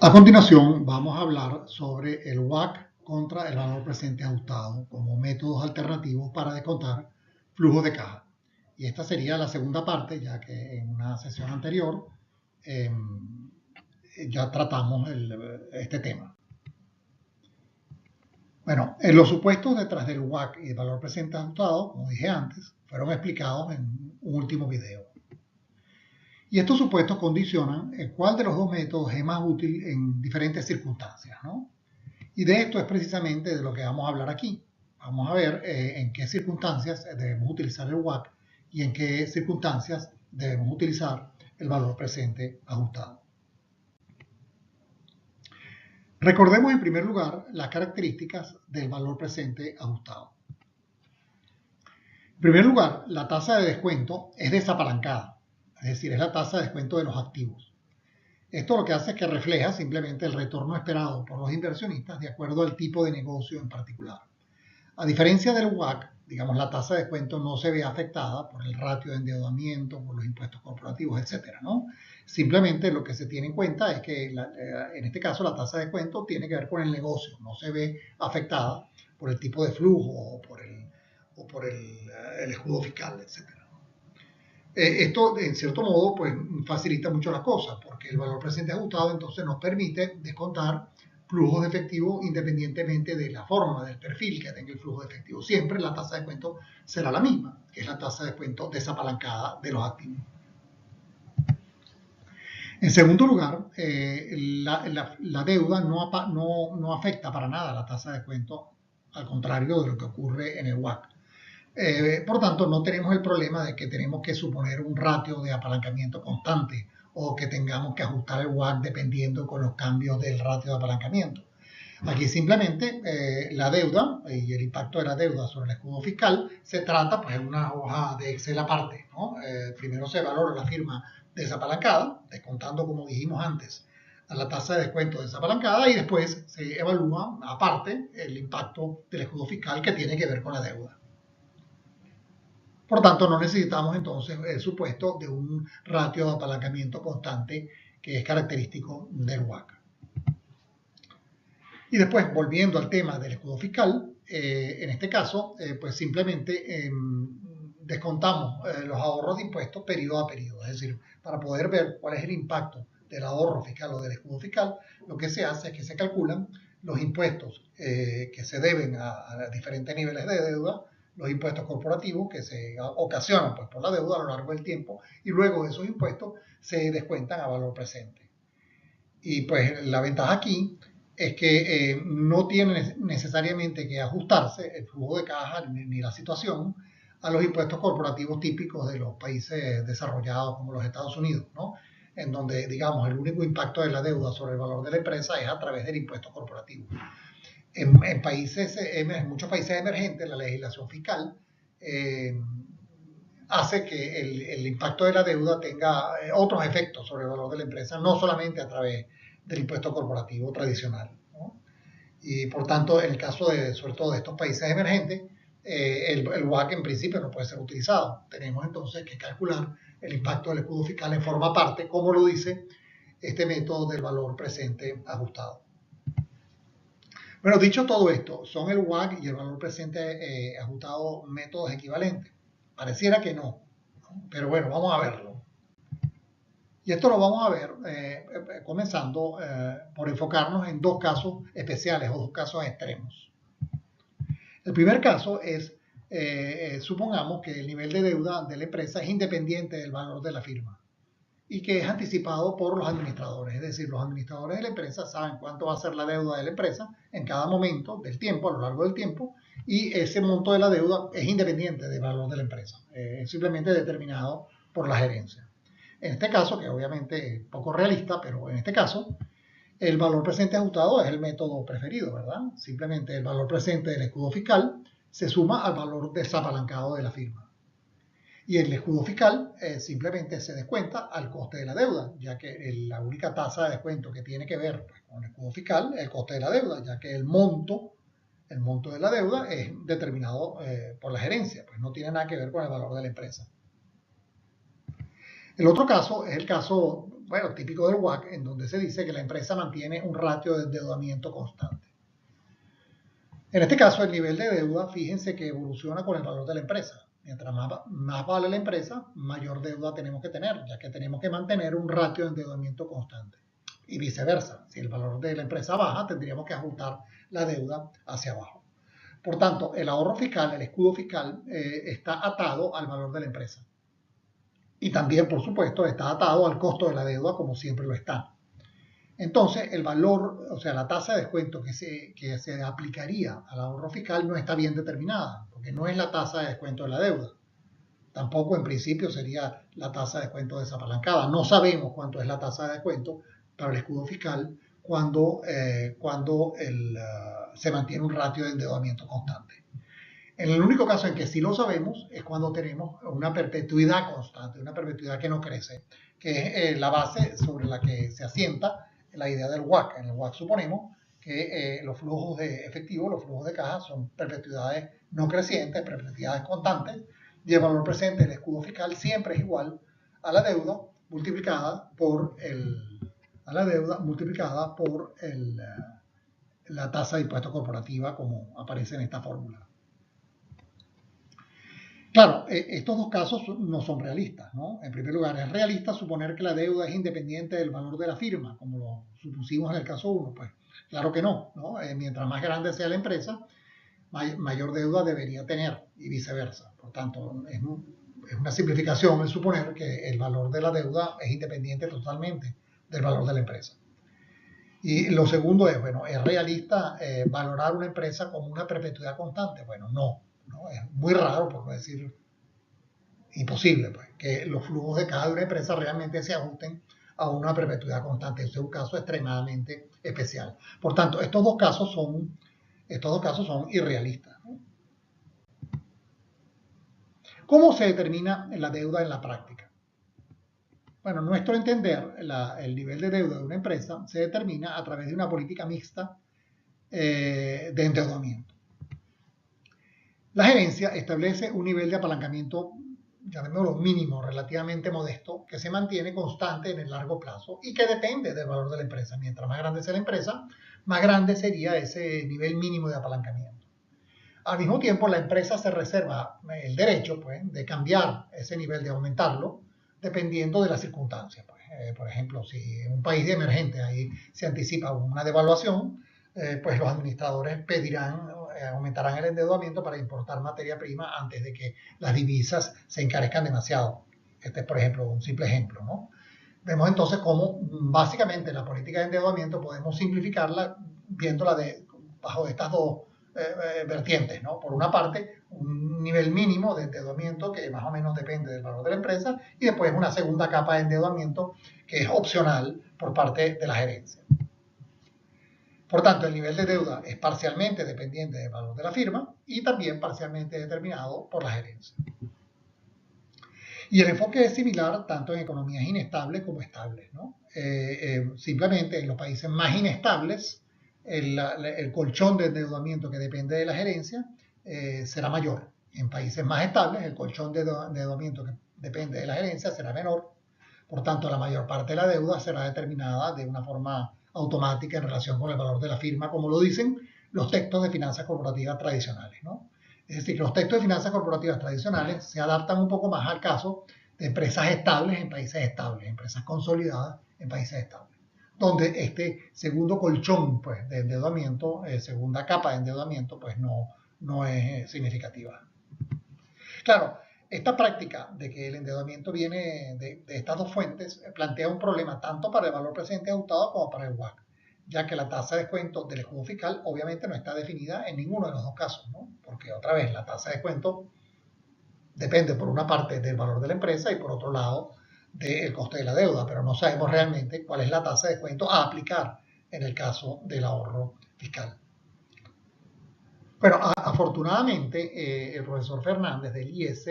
A continuación, vamos a hablar sobre el WACC contra el valor presente ajustado como métodos alternativos para descontar flujo de caja. Y esta sería la segunda parte, ya que en una sesión anterior ya tratamos este tema. Bueno, los supuestos detrás del WACC y el valor presente ajustado, como dije antes, fueron explicados en un último video. Y estos supuestos condicionan cuál de los dos métodos es más útil en diferentes circunstancias, ¿no? Y de esto es precisamente de lo que vamos a hablar aquí. Vamos a ver en qué circunstancias debemos utilizar el WACC y en qué circunstancias debemos utilizar el valor presente ajustado. Recordemos en primer lugar las características del valor presente ajustado. En primer lugar, la tasa de descuento es desapalancada, es decir, es la tasa de descuento de los activos. Esto lo que hace es que refleja simplemente el retorno esperado por los inversionistas de acuerdo al tipo de negocio en particular. A diferencia del WACC, digamos, la tasa de descuento no se ve afectada por el ratio de endeudamiento, por los impuestos corporativos, etcétera, ¿no? Simplemente lo que se tiene en cuenta es que en este caso la tasa de descuento tiene que ver con el negocio, no se ve afectada por el tipo de flujo o por el escudo fiscal, etcétera. Esto, en cierto modo, pues facilita mucho las cosas, porque el valor presente ajustado entonces nos permite descontar flujos de efectivo independientemente de la forma, del perfil que tenga el flujo de efectivo. Siempre la tasa de descuento será la misma, que es la tasa de descuento desapalancada de los activos. En segundo lugar, la deuda no afecta para nada la tasa de descuento, al contrario de lo que ocurre en el WACC. Por tanto, no tenemos el problema de que tenemos que suponer un ratio de apalancamiento constante o que tengamos que ajustar el WACC dependiendo con los cambios del ratio de apalancamiento. Aquí simplemente la deuda y el impacto de la deuda sobre el escudo fiscal se trata pues en una hoja de Excel aparte, ¿no? Primero se valora la firma desapalancada, descontando, como dijimos antes, a la tasa de descuento desapalancada, y después se evalúa aparte el impacto del escudo fiscal que tiene que ver con la deuda. Por tanto, no necesitamos entonces el supuesto de un ratio de apalancamiento constante que es característico del WACC. Y después, volviendo al tema del escudo fiscal, en este caso, pues simplemente descontamos los ahorros de impuestos periodo a periodo. Es decir, para poder ver cuál es el impacto del ahorro fiscal o del escudo fiscal, lo que se hace es que se calculan los impuestos que se deben a diferentes niveles de deuda, los impuestos corporativos que se ocasionan pues, por la deuda a lo largo del tiempo, y luego de esos impuestos se descuentan a valor presente. Y pues la ventaja aquí es que no tiene necesariamente que ajustarse el flujo de caja ni la situación a los impuestos corporativos típicos de los países desarrollados como los Estados Unidos, ¿no? En donde, digamos, el único impacto de la deuda sobre el valor de la empresa es a través del impuesto corporativo. En muchos países emergentes, la legislación fiscal hace que el impacto de la deuda tenga otros efectos sobre el valor de la empresa, no solamente a través del impuesto corporativo tradicional, ¿no? Y por tanto, en el caso sobre todo de estos países emergentes, el WACC en principio no puede ser utilizado. Tenemos entonces que calcular el impacto del escudo fiscal en forma aparte, como lo dice este método del valor presente ajustado. Bueno, dicho todo esto, ¿son el WACC y el valor presente ajustado métodos equivalentes? Pareciera que no, pero bueno, vamos a verlo. Y esto lo vamos a ver comenzando por enfocarnos en dos casos especiales o dos casos extremos. El primer caso es, supongamos que el nivel de deuda de la empresa es independiente del valor de la firma y que es anticipado por los administradores. Es decir, los administradores de la empresa saben cuánto va a ser la deuda de la empresa en cada momento del tiempo, a lo largo del tiempo, y ese monto de la deuda es independiente del valor de la empresa. Es simplemente determinado por la gerencia. En este caso, que obviamente es poco realista, pero en este caso, el valor presente ajustado es el método preferido, ¿verdad? Simplemente el valor presente del escudo fiscal se suma al valor desapalancado de la firma. Y el escudo fiscal simplemente se descuenta al coste de la deuda, ya que la única tasa de descuento que tiene que ver pues, con el escudo fiscal es el coste de la deuda, ya que el monto de la deuda es determinado por la gerencia, pues no tiene nada que ver con el valor de la empresa. El otro caso es el caso bueno, típico del WACC, en donde se dice que la empresa mantiene un ratio de endeudamiento constante. En este caso, el nivel de deuda, fíjense que evoluciona con el valor de la empresa. Mientras más vale la empresa, mayor deuda tenemos que tener, ya que tenemos que mantener un ratio de endeudamiento constante. Y viceversa, si el valor de la empresa baja, tendríamos que ajustar la deuda hacia abajo. Por tanto, el ahorro fiscal, el escudo fiscal, está atado al valor de la empresa. Y también, por supuesto, está atado al costo de la deuda, como siempre lo está. Entonces, el valor, o sea, la tasa de descuento que se aplicaría al ahorro fiscal no está bien determinada, porque no es la tasa de descuento de la deuda. Tampoco en principio sería la tasa de descuento desapalancada. No sabemos cuánto es la tasa de descuento para el escudo fiscal cuando se mantiene un ratio de endeudamiento constante. En el único caso en que sí lo sabemos es cuando tenemos una perpetuidad constante, una perpetuidad que no crece, que es la base sobre la que se asienta la idea del WACC. En el WACC suponemos que los flujos de efectivo, los flujos de caja, son perpetuidades no crecientes, perpetuidades constantes, y el valor presente del escudo fiscal siempre es igual a la deuda multiplicada por la tasa de impuesto corporativa, como aparece en esta fórmula. Claro, estos dos casos no son realistas, ¿no? En primer lugar, ¿es realista suponer que la deuda es independiente del valor de la firma, como lo supusimos en el caso 1? Pues claro que no, ¿no? Mientras más grande sea la empresa, mayor deuda debería tener y viceversa. Por tanto, es una simplificación el suponer que el valor de la deuda es independiente totalmente del valor de la empresa. Y lo segundo es, bueno, ¿es realista valorar una empresa como una perpetuidad constante? Bueno, no. Es muy raro, por no decir imposible, pues, que los flujos de caja de una empresa realmente se ajusten a una perpetuidad constante. Ese es un caso extremadamente especial. Por tanto, estos dos casos son irrealistas, ¿no? ¿Cómo se determina la deuda en la práctica? Bueno, en nuestro entender, el nivel de deuda de una empresa se determina a través de una política mixta de endeudamiento. La gerencia establece un nivel de apalancamiento, llamémoslo mínimo, relativamente modesto, que se mantiene constante en el largo plazo y que depende del valor de la empresa. Mientras más grande sea la empresa, más grande sería ese nivel mínimo de apalancamiento. Al mismo tiempo, la empresa se reserva el derecho, pues, de cambiar ese nivel, de aumentarlo, dependiendo de las circunstancias. Pues. Por ejemplo, si en un país emergente ahí se anticipa una devaluación, pues los administradores aumentarán el endeudamiento para importar materia prima antes de que las divisas se encarezcan demasiado. Este es, por ejemplo, un simple ejemplo, ¿no? Vemos entonces cómo básicamente la política de endeudamiento podemos simplificarla viéndola bajo estas dos vertientes, ¿no? Por una parte, un nivel mínimo de endeudamiento que más o menos depende del valor de la empresa, y después una segunda capa de endeudamiento que es opcional por parte de la gerencia. Por tanto, el nivel de deuda es parcialmente dependiente del valor de la firma y también parcialmente determinado por la gerencia. Y el enfoque es similar tanto en economías inestables como estables, ¿no? Simplemente en los países más inestables, el colchón de endeudamiento que depende de la gerencia será mayor. En países más estables, el colchón de endeudamiento que depende de la gerencia será menor. Por tanto, la mayor parte de la deuda será determinada de una forma automática en relación con el valor de la firma, como lo dicen los textos de finanzas corporativas tradicionales, ¿no? Es decir, que los textos de finanzas corporativas tradicionales se adaptan un poco más al caso de empresas estables en países estables, empresas consolidadas en países estables, donde este segundo colchón, pues, de endeudamiento, segunda capa de endeudamiento, pues no es significativa. Claro, esta práctica de que el endeudamiento viene de estas dos fuentes plantea un problema tanto para el valor presente ajustado como para el WACC, ya que la tasa de descuento del escudo fiscal obviamente no está definida en ninguno de los dos casos, ¿no? Porque otra vez la tasa de descuento depende por una parte del valor de la empresa y por otro lado del coste de la deuda, pero no sabemos realmente cuál es la tasa de descuento a aplicar en el caso del ahorro fiscal. Bueno, afortunadamente el profesor Fernández del IES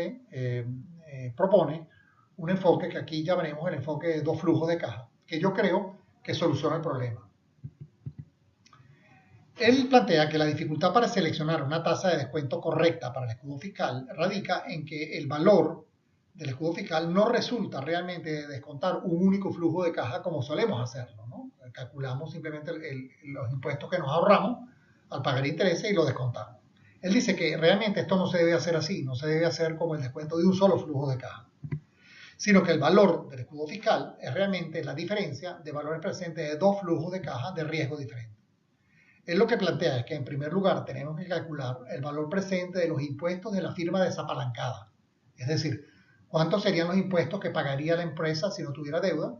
propone un enfoque que aquí llamaremos el enfoque de dos flujos de caja, que yo creo que soluciona el problema. Él plantea que la dificultad para seleccionar una tasa de descuento correcta para el escudo fiscal radica en que el valor del escudo fiscal no resulta realmente de descontar un único flujo de caja como solemos hacerlo, ¿no? Calculamos simplemente los impuestos que nos ahorramos al pagar intereses y lo descontamos. Él dice que realmente esto no se debe hacer así, no se debe hacer como el descuento de un solo flujo de caja, sino que el valor del escudo fiscal es realmente la diferencia de valores presentes de dos flujos de caja de riesgo diferentes. Él lo que plantea es que en primer lugar tenemos que calcular el valor presente de los impuestos de la firma desapalancada, es decir, cuántos serían los impuestos que pagaría la empresa si no tuviera deuda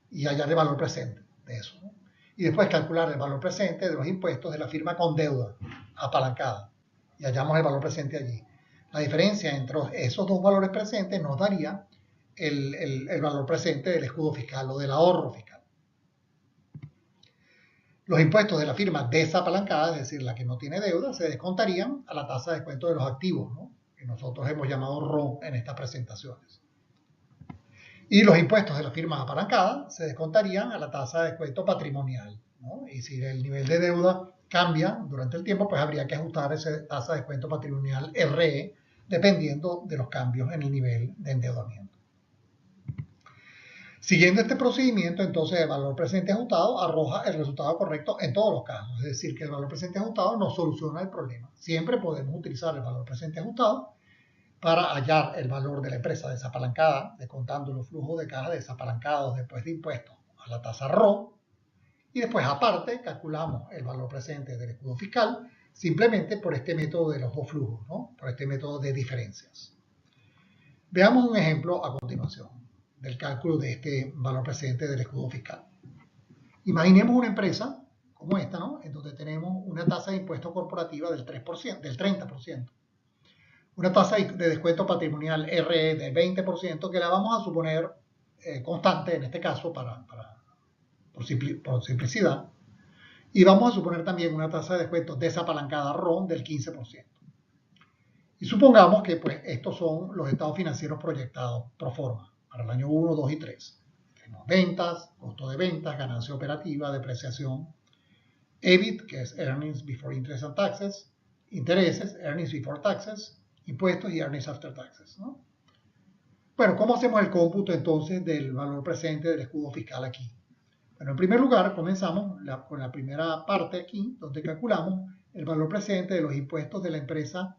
y hallar el valor presente de eso, ¿no? Y después calcular el valor presente de los impuestos de la firma con deuda apalancada y hallamos el valor presente allí. La diferencia entre esos dos valores presentes nos daría el valor presente del escudo fiscal o del ahorro fiscal. Los impuestos de la firma desapalancada, es decir, la que no tiene deuda, se descontarían a la tasa de descuento de los activos, ¿no? Que nosotros hemos llamado RO en estas presentaciones. Y los impuestos de la firma apalancada se descontarían a la tasa de descuento patrimonial, ¿no? Y si el nivel de deuda cambia durante el tiempo, pues habría que ajustar esa tasa de descuento patrimonial RE dependiendo de los cambios en el nivel de endeudamiento. Siguiendo este procedimiento, entonces el valor presente ajustado arroja el resultado correcto en todos los casos. Es decir, que el valor presente ajustado no soluciona el problema. Siempre podemos utilizar el valor presente ajustado para hallar el valor de la empresa desapalancada, descontando los flujos de caja desapalancados después de impuestos a la tasa RO, y después aparte calculamos el valor presente del escudo fiscal simplemente por este método de los dos flujos, ¿no? Por este método de diferencias. Veamos un ejemplo a continuación del cálculo de este valor presente del escudo fiscal. Imaginemos una empresa como esta, ¿no? En donde tenemos una tasa de impuesto corporativa del 3%, del 30%. Una tasa de descuento patrimonial RE del 20% que la vamos a suponer constante en este caso por simplicidad. Y vamos a suponer también una tasa de descuento desapalancada RON del 15%. Y supongamos que pues, estos son los estados financieros proyectados pro forma para el año 1, 2 y 3. Tenemos ventas, costo de ventas, ganancia operativa, depreciación, EBIT, que es Earnings Before Interest and Taxes, intereses, Earnings Before Taxes, impuestos y Earnings After Taxes, ¿no? Bueno, ¿cómo hacemos el cómputo entonces del valor presente del escudo fiscal aquí? Bueno, en primer lugar, comenzamos con la primera parte aquí, donde calculamos el valor presente de los impuestos de la empresa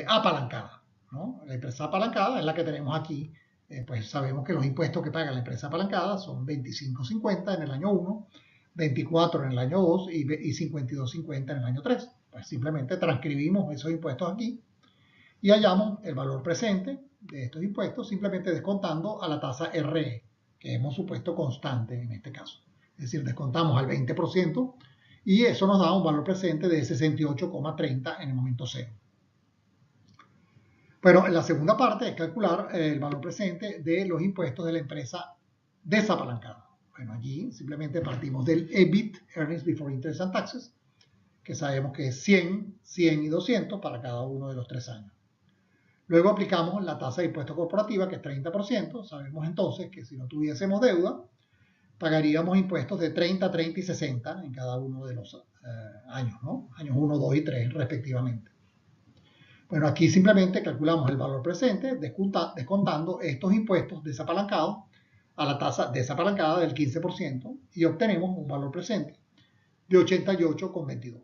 apalancada, ¿no? La empresa apalancada es la que tenemos aquí. Pues sabemos que los impuestos que paga la empresa apalancada son 25.50 en el año 1, 24 en el año 2 y 52.50 en el año 3. Pues simplemente transcribimos esos impuestos aquí y hallamos el valor presente de estos impuestos simplemente descontando a la tasa RE, que hemos supuesto constante en este caso. Es decir, descontamos al 20% y eso nos da un valor presente de 68,30 en el momento cero. Pero en la segunda parte es calcular el valor presente de los impuestos de la empresa desapalancada. Bueno, allí simplemente partimos del EBIT, Earnings Before Interest and Taxes, que sabemos que es 100, 100 y 200 para cada uno de los 3 años. Luego aplicamos la tasa de impuesto corporativa, que es 30%. Sabemos entonces que si no tuviésemos deuda, pagaríamos impuestos de 30, 30 y 60 en cada uno de los años, ¿no? Años 1, 2 y 3 respectivamente. Bueno, aquí simplemente calculamos el valor presente descontando estos impuestos desapalancados a la tasa desapalancada del 15% y obtenemos un valor presente de 88,22.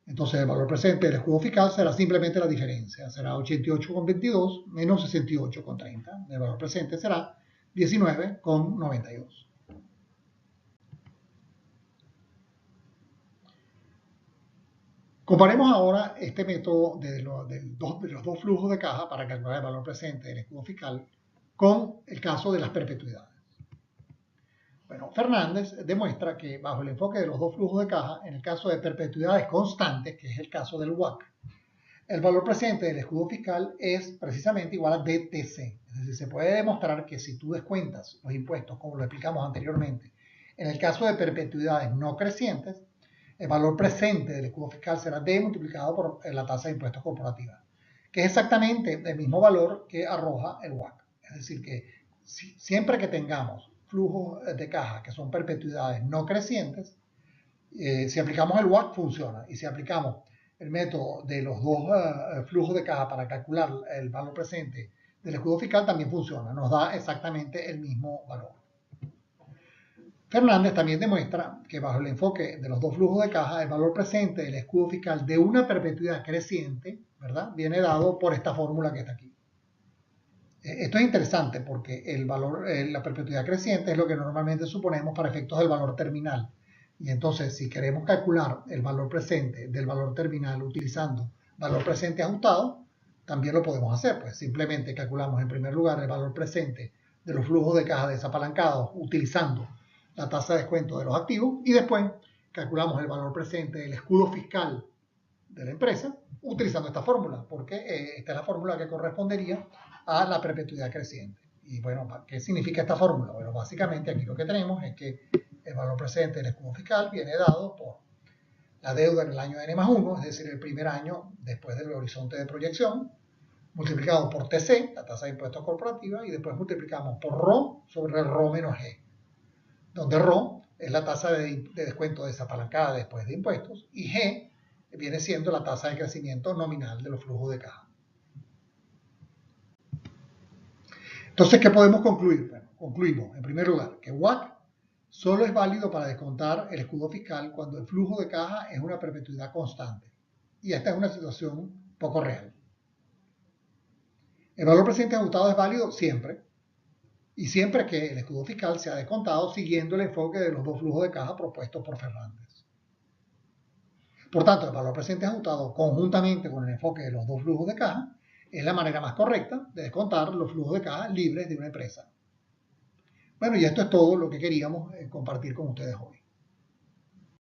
Entonces el valor presente del escudo fiscal será simplemente la diferencia, será 88,22 menos 68,30. El valor presente será 19,92. Comparemos ahora este método de los dos flujos de caja para calcular el valor presente del escudo fiscal con el caso de las perpetuidades. Bueno, Fernández demuestra que bajo el enfoque de los dos flujos de caja, en el caso de perpetuidades constantes, que es el caso del WACC, el valor presente del escudo fiscal es precisamente igual a DTC. Es decir, se puede demostrar que si tú descuentas los impuestos, como lo explicamos anteriormente, en el caso de perpetuidades no crecientes, el valor presente del escudo fiscal será D multiplicado por la tasa de impuestos corporativa, que es exactamente el mismo valor que arroja el WACC. Es decir, que siempre que tengamos flujos de caja que son perpetuidades no crecientes, si aplicamos el WACC funciona, y si aplicamos el método de los dos flujos de caja para calcular el valor presente del escudo fiscal también funciona, nos da exactamente el mismo valor. Fernández también demuestra que bajo el enfoque de los dos flujos de caja, el valor presente del escudo fiscal de una perpetuidad creciente, ¿verdad?, viene dado por esta fórmula que está aquí. Esto es interesante porque el valor, la perpetuidad creciente es lo que normalmente suponemos para efectos del valor terminal. Y entonces, si queremos calcular el valor presente del valor terminal utilizando valor presente ajustado, también lo podemos hacer. Pues simplemente calculamos en primer lugar el valor presente de los flujos de caja desapalancados utilizando la tasa de descuento de los activos y después calculamos el valor presente del escudo fiscal de la empresa utilizando esta fórmula, porque esta es la fórmula que correspondería a la perpetuidad creciente. Y bueno, ¿qué significa esta fórmula? Bueno, básicamente aquí lo que tenemos es que el valor presente del escudo fiscal viene dado por la deuda en el año N+1, es decir, el primer año después del horizonte de proyección, multiplicado por TC, la tasa de impuestos corporativa, y después multiplicamos por RO sobre RO menos G, donde RO es la tasa de descuento desapalancada después de impuestos y G viene siendo la tasa de crecimiento nominal de los flujos de caja. Entonces, ¿qué podemos concluir? Bueno, concluimos, en primer lugar, que WACC solo es válido para descontar el escudo fiscal cuando el flujo de caja es una perpetuidad constante. Y esta es una situación poco real. El valor presente ajustado es válido siempre, y siempre que el escudo fiscal sea descontado siguiendo el enfoque de los dos flujos de caja propuestos por Fernández. Por tanto, el valor presente ajustado conjuntamente con el enfoque de los dos flujos de caja es la manera más correcta de descontar los flujos de caja libres de una empresa. Bueno, y esto es todo lo que queríamos compartir con ustedes hoy.